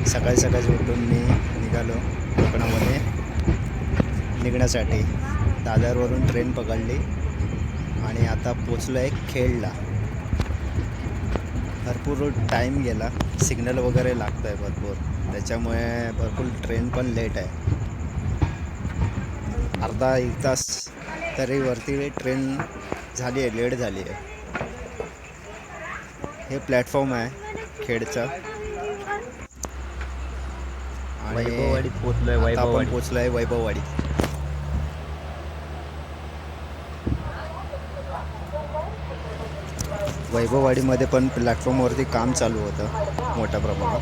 सकाळी सकाळी उठून मी निघालो कोकणामध्ये निघण्यासाठी. दादरवरून ट्रेन पकडली आणि आता पोचलो आहे खेडला. भरपूर टाईम गेला, सिग्नल वगैरे लागतं आहे भरपूर, त्याच्यामुळे भरपूर ट्रेन पण लेट आहे. अर्धा एक तास तरी वरती ट्रेन झाली आहे, लेट झाली आहे. हे प्लॅटफॉर्म आहे खेडचं आणि वैभववाडीत पोहोचलोय. आता आपण वैभववाडी पोचलो आहे वैभववाडी. वैभववाडीमध्ये पण प्लॅटफॉर्मवरती काम चालू होतं मोठ्या प्रमाणात.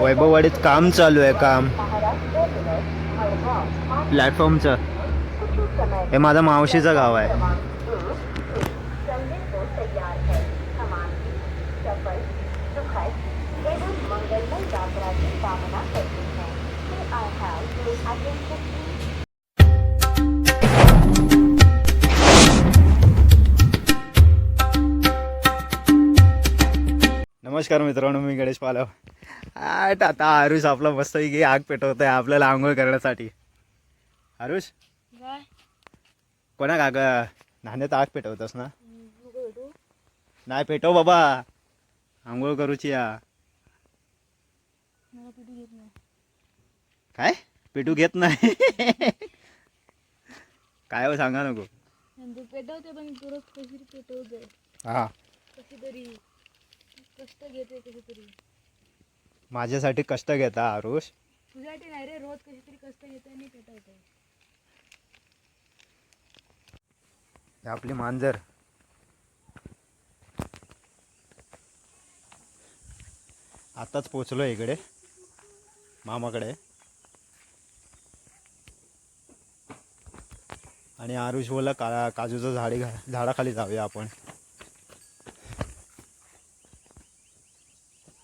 वैभववाडीत काम चालू आहे, काम प्लॅटफॉर्मचं. हे माझं मावशीचं गाव आहे. नमस्कार मित्रांनो, मी गणेश पालव. आता आरुष आपला मस्तपैकी आग पेटवत आहे आपल्याला आंघोळ करण्यासाठी. आरुष, कोणा आग नाण्यात आग पेटवतस ना? नाही पेटव बाबा, आंघोळ करूची या. काय पेटू घेत नाही? काय हो सांगा नको. पेटवते पण परत कशी पेटवते. हा, कशी तरी कष्ट घेते, कशी तरी. माझ्यासाठी कष्ट घेता आरुष? तुझ्यासाठी नाही रे, रोज कशी तरी कष्ट घेते आणि पेटवते. आपली मांजर आताच पोचलो इकडे मामाकडे. आणि आरुष बोला काजूचं झाडाखाली जाऊया आपण.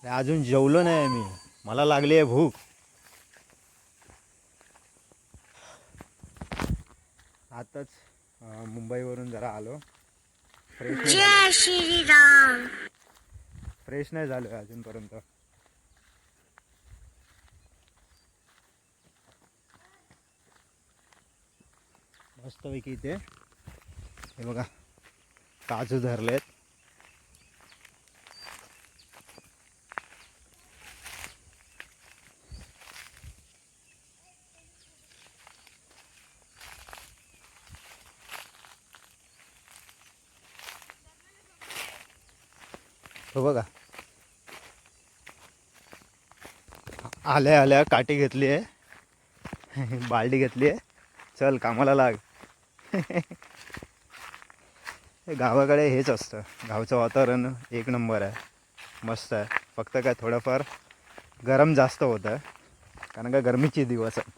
अजून जेवलो नाही मी, मला लागली आहे भूक. आताच मुंबईवरून जरा आलो. जय श्रीराम. फ्रेश नाही झालो अजूनपर्यंत. मस्तपैकी इथे हे बघा काजू धरलेत. हो बघा, आल्या आल्या काठी घेतली आहे, बाल्टी घेतली आहे, चल कामाला लाग. गावाकडे हेच असतं, गावचं वातावरण एक नंबर आहे, मस्त आहे. फक्त काय थोडंफार गरम जास्त होतं कारण का गरमीचे दिवस आहे.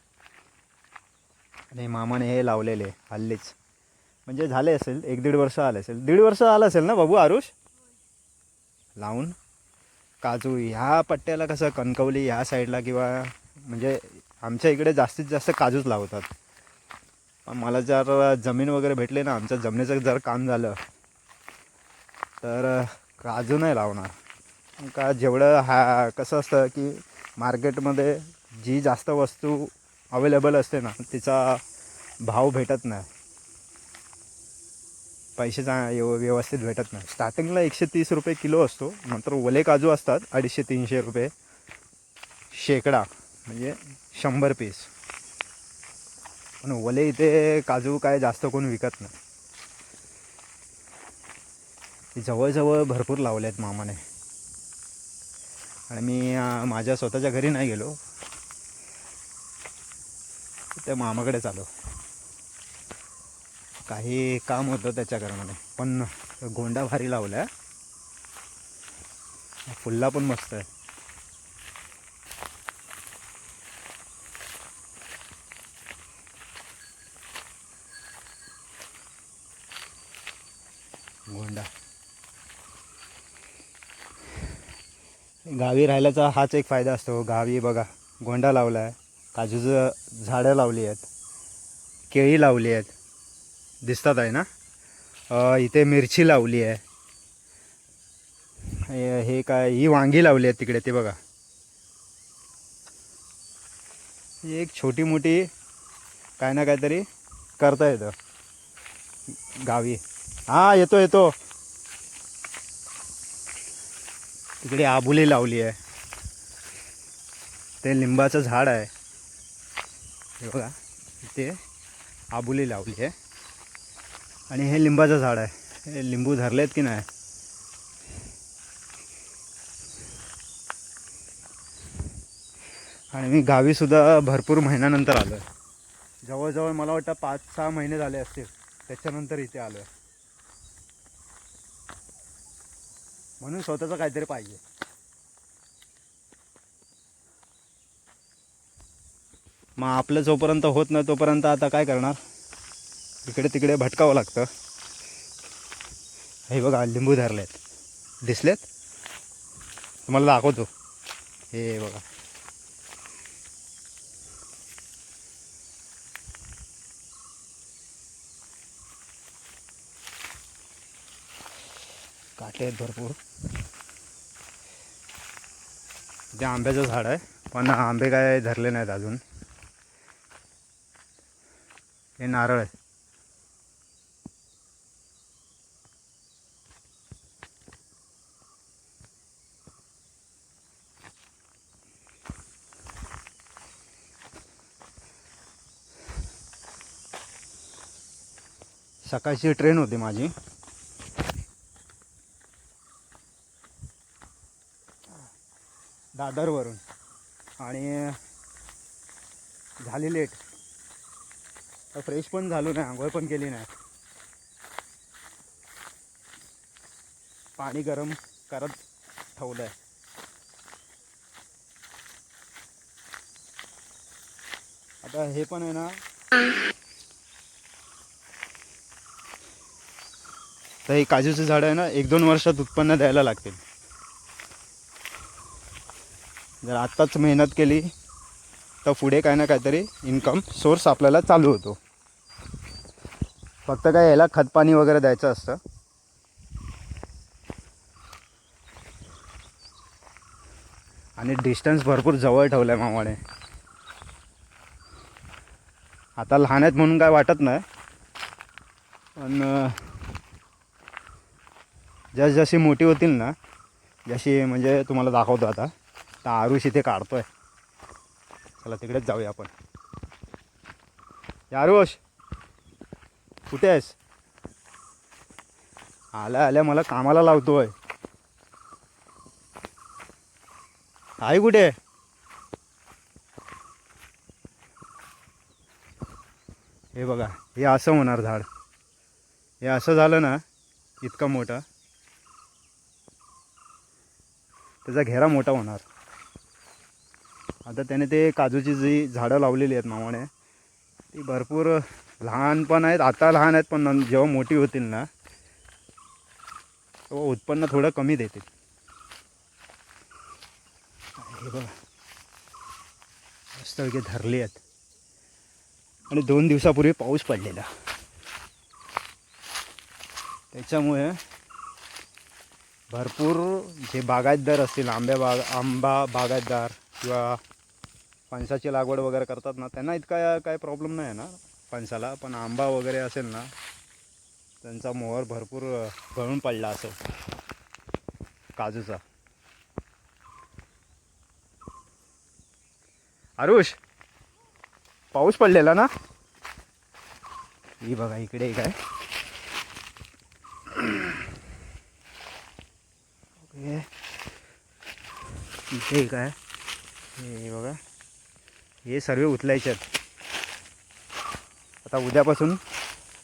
आणि मामाने हे लावलेले हल्लीच, म्हणजे झाले असेल 1-1.5 वर्ष आले असेल, 1.5 वर्ष आलं असेल ना बाबू आरुष लावून काजू. ह्या पट्ट्याला कसं कणकवली ह्या साईडला किंवा म्हणजे आमच्या इकडे जास्तीत जास्त काजूच लावतात. पण मला जर जमीन वगैरे भेटले ना, आमच्या जमिनीचं जर काम झालं तर काजू नाही लावणार. का जेवढं कसं असतं की मार्केटमध्ये जी जास्त वस्तू अवेलेबल असते ना, तिचा भाव भेटत नाही, पैसे व्यवस्थित भेटत नाही. स्टार्टिंगला 130 रुपये किलो असतो, नंतर ओले काजू असतात 250-300 रुपये शेकडा, म्हणजे 100 पीस. पण ओले इथे काजू काय जास्त कोण विकत नाही. जवळजवळ भरपूर लावले आहेत मामाने. आणि मी माझ्या स्वतःच्या घरी नाही गेलो, त्या मामाकडेच आलो. काही काम होतं त्याच्या कारणाने. पण गोंडा भारी लावला आहे, फुल्ला पण मस्त आहे. गोंडा गावी राहिल्याचा हाच एक फायदा असतो. गावी बघा गोंडा लावला आहे, काजूचं झाडं लावली आहेत, केळी लावली आहेत, दिसतात आहे ना. इथे मिरची लावली आहे. हे काय ही वांगी लावली आहेत तिकडे ते बघा. ही एक छोटी मोठी काय ना काहीतरी करता येतं गावी. हां येतो येतो. तिकडे आबुली लावली आहे, ते लिंबाचं झाड आहे हे बघा. इथे आबुली लावली आहे आणि हे लिंबाचं झाड आहे. हे लिंबू धरलेत की नाही. आणि मी गावीसुद्धा भरपूर महिन्यानंतर आलो आहे. जवळजवळ मला वाटतं 5-6 महिने झाले असतील त्याच्यानंतर इथे आलो आहे. म्हणून स्वतःचं काहीतरी पाहिजे. मग आपलं जोपर्यंत होत नाही तोपर्यंत आता काय करणार, इकडे तिकडे भटकावं लागतं. हे बघा लिंबू धरलेत, दिसलेत तुम्हाला दाखवतो. हे बघा काटे आहेत भरपूर. इथे आंब्याचं झाड आहे पण आंबे काय धरले नाहीत अजून. हे नारळ आहे. सकाळची ट्रेन होती माझी. दादरवरून आणि झाली लेट. तर फ्रेश पण झालो नाही, आंघोळ पण केली नाही. पाणी गरम करत ठेवलं आहे. आता हे पण आहे ना, तर हे काजूचं झाड आहे ना 1-2 वर्षात उत्पन्न द्यायला लागतील. जर आत्ताच मेहनत केली तर पुढे काय ना काहीतरी इन्कम सोर्स आपल्याला चालू होतो. फक्त काय याला खतपाणी वगैरे द्यायचं असतं. आणि डिस्टन्स भरपूर जवळ ठेवलं आहे मामाने. आता लहान आहेत म्हणून काय वाटत नाही, पण जशी मोठी होतील ना, जशी म्हणजे तुम्हाला दाखवतो आता. तर आरुष इथे काढतोय. चला तिकडेच जाऊया आपण. आरुष कुठे आहेस? आल्या आल्या मला कामाला लावतोय. आई कुठे? हे बघा हे असं होणार झाड. हे असं झालं ना इतका मोठा, त्याचा घेरा मोठा होणार. आता त्याने ते काजूची जी झाडं लावलेली आहेत मामाने, ती भरपूर लहान पण आहेत. आता लहान आहेत पण जेव्हा मोठी होतील ना तेव्हा उत्पन्न थोडं कमी देतील. हे बघा मस्त वगैरे धरले आहेत. आणि 2 दिवसापूर्वी पाऊस पडलेला, त्याच्यामुळे भरपूर जे बागायतदार असतील, आंबा बागायतदार किंवा फणसाची लागवड वगैरे करतात ना, त्यांना इतका काय प्रॉब्लेम नाही आहे ना फणसाला. पण आंबा वगैरे असेल ना, त्यांचा मोहर भरपूर गळून पडला असेल काजूचा. आरुष पाऊस पडलेला ना. ही बघा इकडे काय इथे काय, हे बघा हे सर्व उचलायचे आहेत. आता उद्यापासून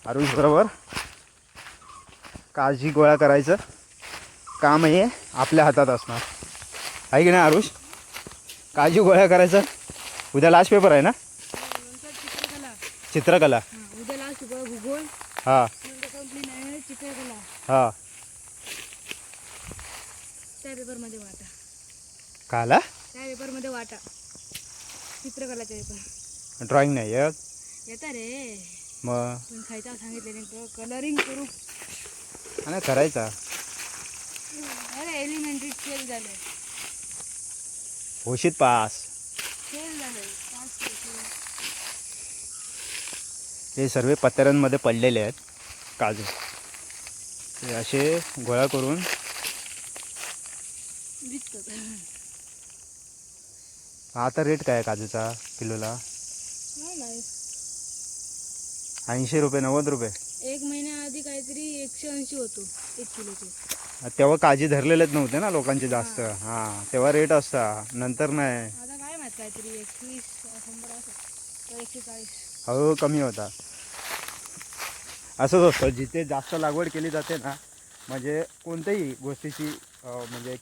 आरुष बरोबर काळजी गोळा करायचं काम हे आपल्या हातात असणार आहे की नाही आरुष? काळजी गोळा करायचं. उद्या लास्ट पेपर आहे ना, चित्रकला. उद्या लास्ट भूगोल. हां कंप्लीट आहे चित्रकला. हां त्या पेपरमध्ये वाटा. काला त्या पेपरमध्ये वाटा चित्रकलाच्या पेपर ड्रॉइंग नाही येत येता रे मग पण खायचा सांगितले कलरिंग करू आणि करायचा अरे एलिमेंटरी फेल झालंय होशीत पास. फेल झालंय पास केलं. हे सर्व पत्र्यांमध्ये पडलेले आहेत काजू. ते असे गोळा करून विकतात आता रेट काय आहे काजूचा किलोला? नाही 80 रुपये 90 रुपये. एक महिन्याआधी काहीतरी 180 होतो 1 किलोचे. तेव्हा काजी धरलेलेच नव्हते ना लोकांचे जास्त. हां तेव्हा रेट असता नंतर नाही. आता काय माहित काहीतरी 21 100 असं तर 140. हळूहळू कमी होता. असंच असतं जिथे जास्त लागवड केली जाते ना म्हणजे कोणत्याही गोष्टीची म्हणजे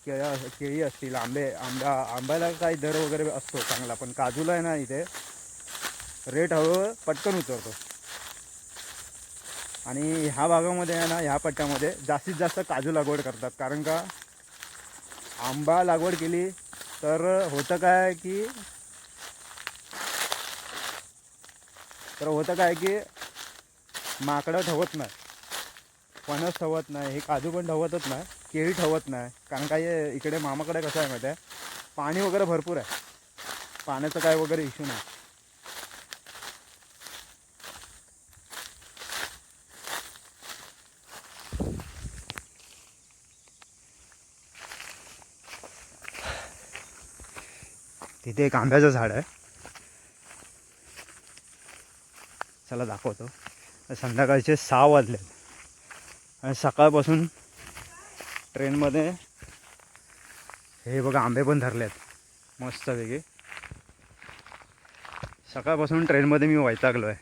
केळी असतील आंब्याला काही दर वगैरे असतो चांगला पण काजूला आहे ना इथे रेट हळूहळू पटकन उतरतो. आणि ह्या भागामध्ये आहे ना ह्या पट्ट्यामध्ये जास्तीत जास्त काजू लागवड करतात कारण का आंबा लागवड केली तर होतं काय की माकडं ठेवत नाही फणस ठेवत नाही हे काजू पण ठेवतच नाही केळी ठेवत नाही कारण काय इकडे मामाकडे कसं आहे माहिती आहे पाणी वगैरे भरपूर आहे पाण्याचं काय वगैरे इश्यू नाही. तिथे एक आंब्याचं झाड आहे चला दाखवतो. संध्याकाळचे 6 वाजले आणि सकाळपासून ट्रेनमध्ये हे बघा आंबे पण धरले आहेत मस्तपैकी. सकाळपासून ट्रेनमध्ये मी वैतागलो आहे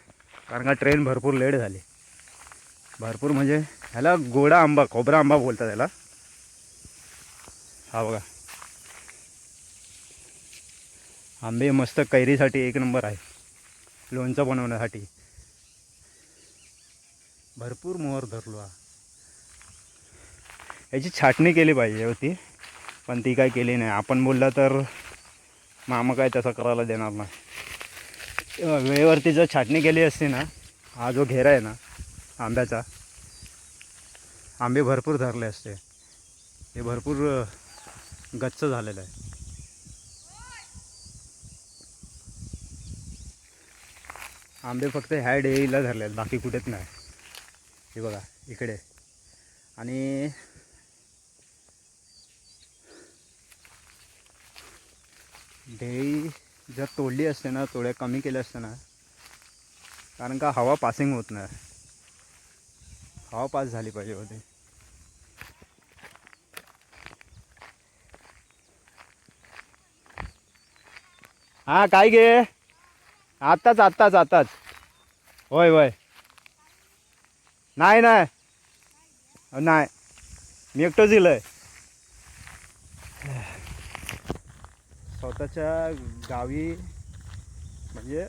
कारण का ट्रेन भरपूर लेट झाली. भरपूर म्हणजे ह्याला गोडा आंबा खोबरा आंबा बोलतात त्याला. हा बघा आंबे मस्त कैरीसाठी एक नंबर आहे लोणचं बनवण्यासाठी. भरपूर मोहर धरलो. याची छाटणी केली पाहिजे होती पण ती काय केली नाही. आपण बोलला तर मामा काय तसं करायला देणार नाही. वेळेवरती जर छाटणी केली असती ना हा जो घेरा आहे ना आंब्याचा आंबे भरपूर धरले असते. हे भरपूर गच्च झालेलं आहे. आंबे फक्त ह्या डेईला धरले आहेत बाकी कुठेच नाही. हे बघा इकडे आणि डेई जर तोडली असते ना थोड्या कमी केल्या असते ना कारण का हवा पासिंग होत नाही. हवा पास झाली पाहिजे होती. हां काय घे आत्ताच होय होय नाही मी एकटंच दिलं आहे. स्वतःच्या गावी म्हणजे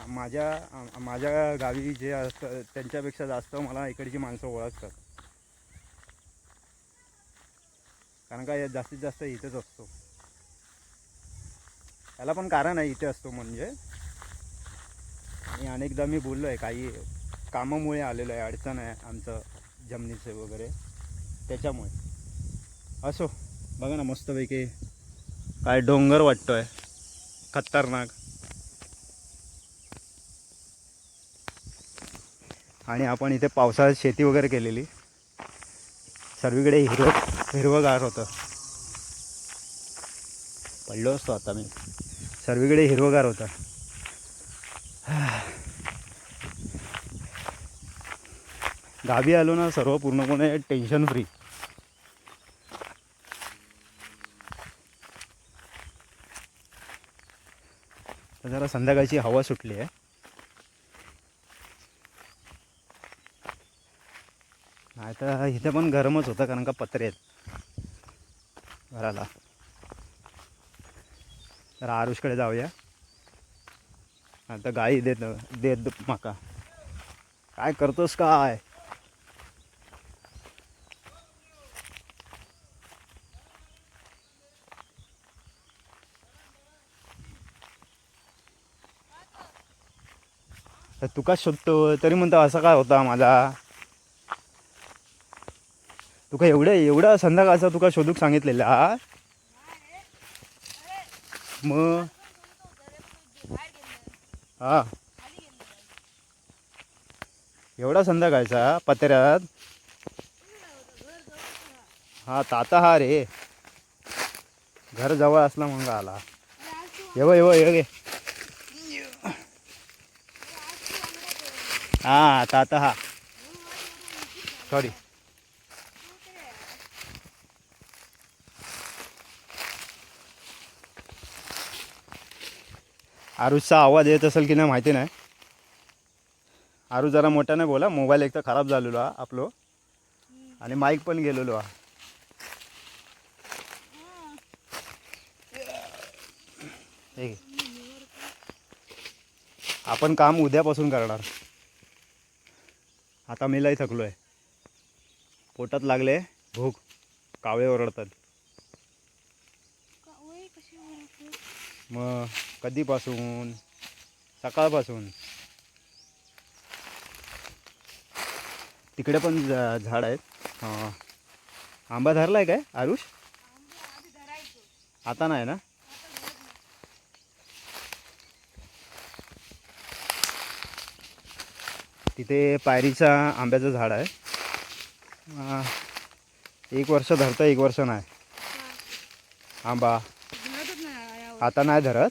माझ्या गावी जे असतं त्यांच्यापेक्षा जास्त मला इकडची माणसं ओळखतात कारण का जास्तीत जास्त इथेच असतो. त्याला पण कारण आहे इथे असतो म्हणजे. आणि अनेकदा मी बोललो आहे काही कामामुळे आलेलो आहे अडचण आहे आमचं जमिनीचे वगैरे त्याच्यामुळे. असो बघा ना मस्तपैकी काय डोंगर वाटतोय खतरनाक. आणि आपण इथे पावसाळ्यात शेती वगैरे केलेली सर्वीकडे हिरवंगार होतं. पडलो असतो आता मी. सर्वीकडे हिरवंगार होतं. गावी आलो ना सर्व पूर्णपणे टेन्शन फ्री. जरा संध्याकाळची हवा सुटली आहे. नाही तर इथे पण गरमच होतं कारण का पत्रे आहेत घराला. तर आरुषकडे जाऊया आता गाई देत माका काय करतोस काय. तर तुका शोधतो तरी म्हणतो असा काय होता माझा. तुका एवढा संध्याकाळचा तुका शोधूक सांगितलेला. मग हा एवढा संध्याकाळचा पत्र्यात. हा ताता हा रे घर जवळ असला मग आला. ये गे हा ताता हा सॉरी. आरुषचा आवाज येत असेल की नाही माहिती नाही. आरुष जरा मोठा नाही बोला. मोबाईल एक तर खराब झालेलो हा आपलो आणि माईक पण गेलेलो हा. हे घे. आपण काम उद्यापासून करणार. आता मी लय थकलो आहे. पोटात लागले भूक. कावळे ओरडतात. मग कधीपासून सकाळपासून. तिकडे पण झाड आहेत. हां आंबा धरलाय काय आरुष. आता नाही ना. तिथे पायरीचा आंब्याचं झाड आहे. 1 वर्ष धरतं 1 वर्ष नाही आंबा. आता नाही धरत.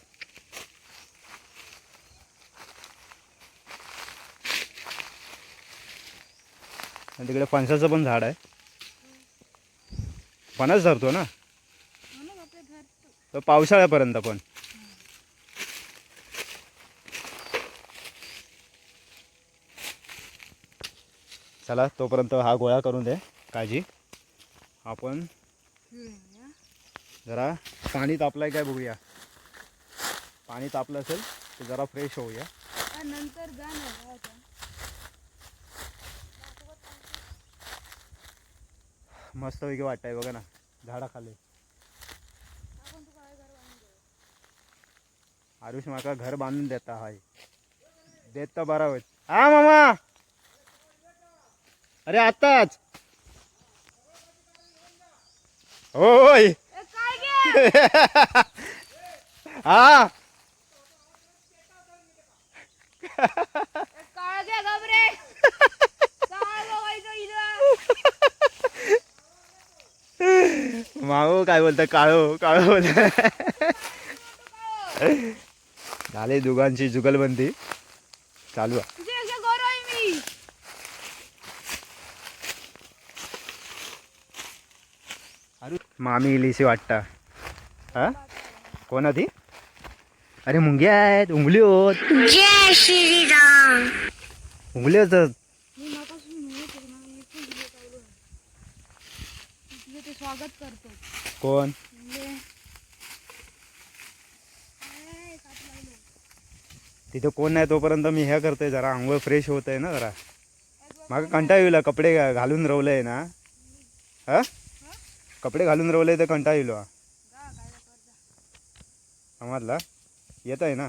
आणि तिकडे फणसाचं पण झाड आहे. फणस धरतो ना तो पावसाळ्यापर्यंत पण. चला तोपर्यंत हा गोळा करून दे काळजी. आपण जरा पाणी तापलंय काय बघूया. पाणी तापलं असेल तर जरा फ्रेश होऊया. नंतर जा ना. मस्तपैकी वाटतंय बघा ना झाडाखाली. आरुष माका घर बांधून देता हाय. देत तर बरा होत. हा मामा अरे आताच. होय हा मागो काय बोलता काळो काळो बोलता. झाले दोघांची जुगलबंदी चालू आहे. मामी इलीशी वाटता. हा कोण ती. अरे मुंग्या आहेत. उंगली होत. जय श्रीराम. उंगली होतात. स्वागत करतो कोण. तिथे कोण नाही तोपर्यंत मी हे करतोय. जरा अंघोळ फ्रेश होत आहे ना. जरा मागं कंटाळ येईल. कपडे घालून रवलंय ना. हा कपडे घालून रवलंय तर कंटाळ येईल. समजला येत आहे ना.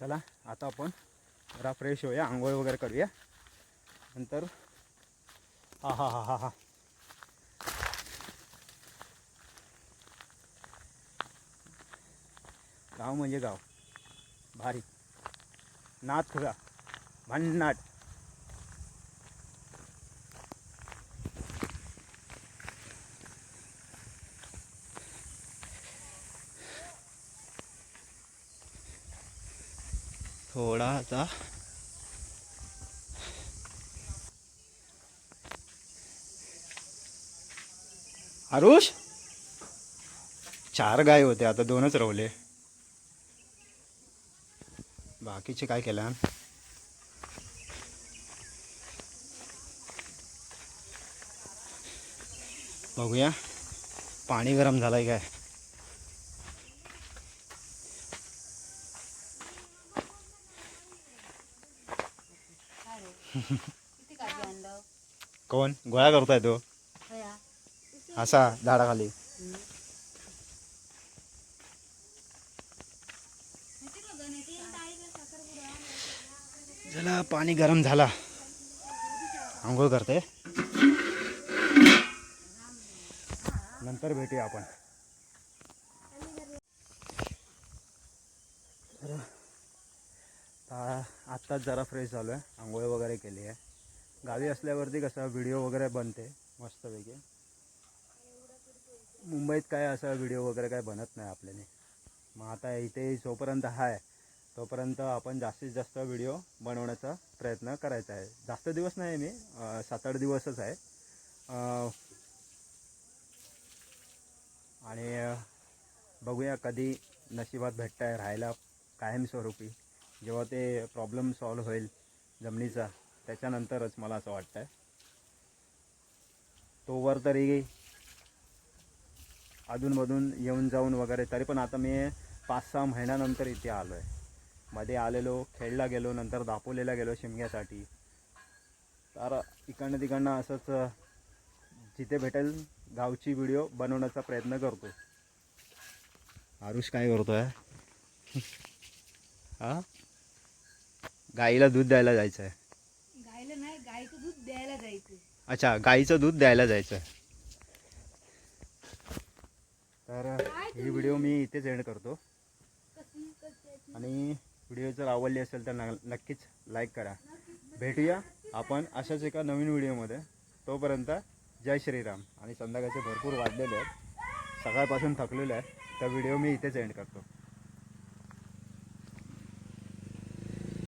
चला आता आपण जरा फ्रेश होऊया. आंघोळ वगैरे करूया नंतर. हा हा हा हा हा गाव म्हणजे गाव भारी. नाथ खुरा भन्नाट. थोडासा आरुष 4 गाय होते आता 2च रवले. बाकीचे काय केलं बघूया. पाणी गरम झालंय काय. कोण गोळा करताय तो असा झाडाखाली. चला पाणी गरम झाला, आंघोळ करते, नंतर भेटूया आपण. आत्ताच जरा फ्रेश झालो आहे, आंघोळ वगैरे केली आहे. गावी असल्यावरती कसं व्हिडिओ वगैरे बनते मस्तपैकी. मुंबईत काय असं व्हिडिओ वगैरे काय बनत नाही आपल्याने. मग आता इथे जोपर्यंत आहे तोपर्यंत आपण जास्तीत जास्त व्हिडिओ बनवण्याचा प्रयत्न करायचा आहे. जास्त दिवस नाही, मी 7-8 दिवसच आहे. आणि बघूया कधी नशिबात भेटत आहे राहायला कायमस्वरूपी. जेव्हा ते प्रॉब्लेम सॉल्व होईल जमिनीचा त्याच्यानंतरच मला असं वाटतं आहे. तोवर तरी अधूनमधून येऊन जाऊन वगैरे, तरी पण आता मी 5-6 महिन्यानंतर इथे आलो आहे. मध्ये आलेलो, खेळला गेलो, नंतर दापोलीला गेलो शिमग्यासाठी. तर इकडनं तिकडनं असंच जिथे भेटेल गावची व्हिडिओ बनवण्याचा प्रयत्न करतो. आरुष काय करतोय? हा, गाईला दूध द्यायला जायचं आहे. गायला नाही, गायचं दूध द्यायला जायचं. अच्छा, गाईचं दूध द्यायला जायचं आहे. तर ही व्हिडिओ मी इथेच एंड करतो. आणि व्हिडिओ जर आवडली असेल तर नक्कीच लाईक करा. भेटूया आपण अशाच एका नवीन व्हिडिओमध्ये. तोपर्यंत जय श्रीराम. आणि संध्याकाळचे भरपूर वाजलेले आहेत, सकाळपासून थकलेलो आहे, तर व्हिडिओ मी इथेच एंड करतो.